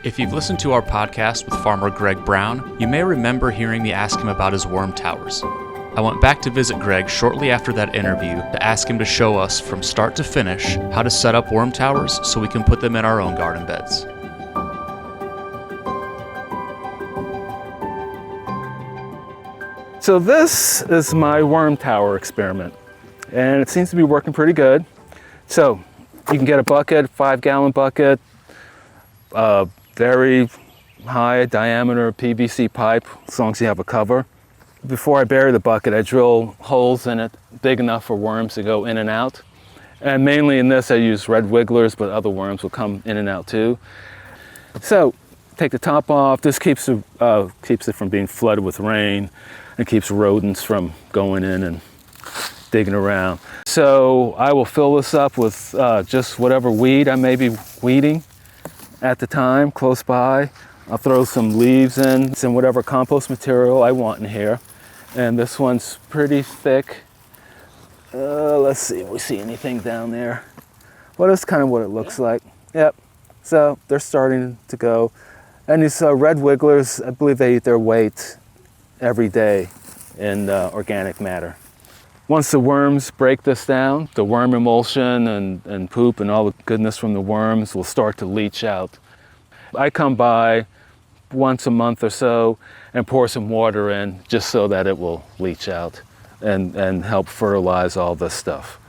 If you've listened to our podcast with farmer Greg Brown, you may remember hearing me ask him about his worm towers. I went back to visit Greg shortly after that interview to ask him to show us from start to finish how to set up worm towers so we can put them in our own garden beds. So this is my worm tower experiment, and it seems to be working pretty good. So you can get a bucket, 5-gallon bucket, very high diameter PVC pipe, as long as you have a cover. Before I bury the bucket, I drill holes in it big enough for worms to go in and out. And mainly in this, I use red wigglers, but other worms will come in and out too. So take the top off. This keeps it from being flooded with rain and keeps rodents from going in and digging around. So I will fill this up with just whatever weed I may be weeding at the time, close by. I'll throw some leaves in, some whatever compost material I want in here. And this one's pretty thick. Let's see if we see anything down there. Well, that's kind of what it looks like. Yep, so they're starting to go. And these red wigglers, I believe they eat their weight every day in organic matter. Once the worms break this down, the worm emulsion and poop and all the goodness from the worms will start to leach out. I come by once a month or so and pour some water in just so that it will leach out and help fertilize all this stuff.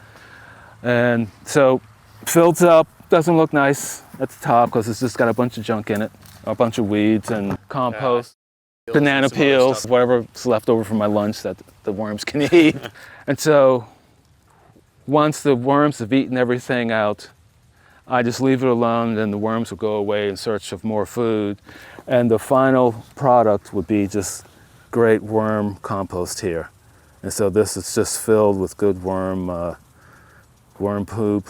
And so fills up, doesn't look nice at the top because it's just got a bunch of junk in it, a bunch of weeds and compost. Banana peels, whatever's left over from my lunch that the worms can eat. And so once the worms have eaten everything out, I just leave it alone, then the worms will go away in search of more food. And the final product would be just great worm compost here. And so this is just filled with good worm poop.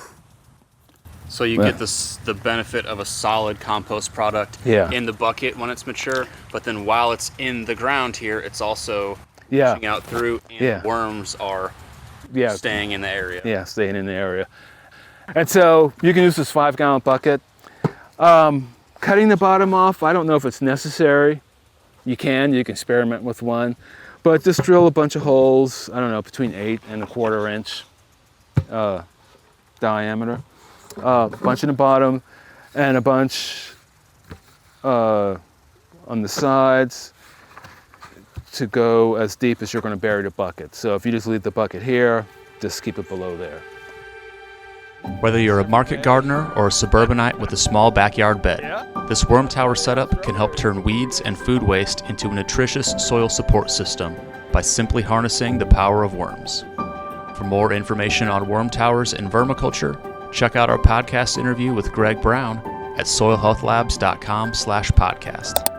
So you get the benefit of a solid compost product in the bucket when it's mature, but then while it's in the ground here, it's also pushing out through, and worms are staying in the area. Yeah, staying in the area. And so you can use this 5-gallon bucket. Cutting the bottom off, I don't know if it's necessary. You can experiment with one, but just drill a bunch of holes, I don't know, between 8 and 1/4 inch diameter. A bunch in the bottom and a bunch on the sides to go as deep as you're going to bury the bucket. So if you just leave the bucket here, just keep it below there. Whether you're a market gardener or a suburbanite with a small backyard bed, this worm tower setup can help turn weeds and food waste into a nutritious soil support system by simply harnessing the power of worms. For more information on worm towers and vermiculture, check out our podcast interview with Greg Brown at soilhealthlabs.com/podcast.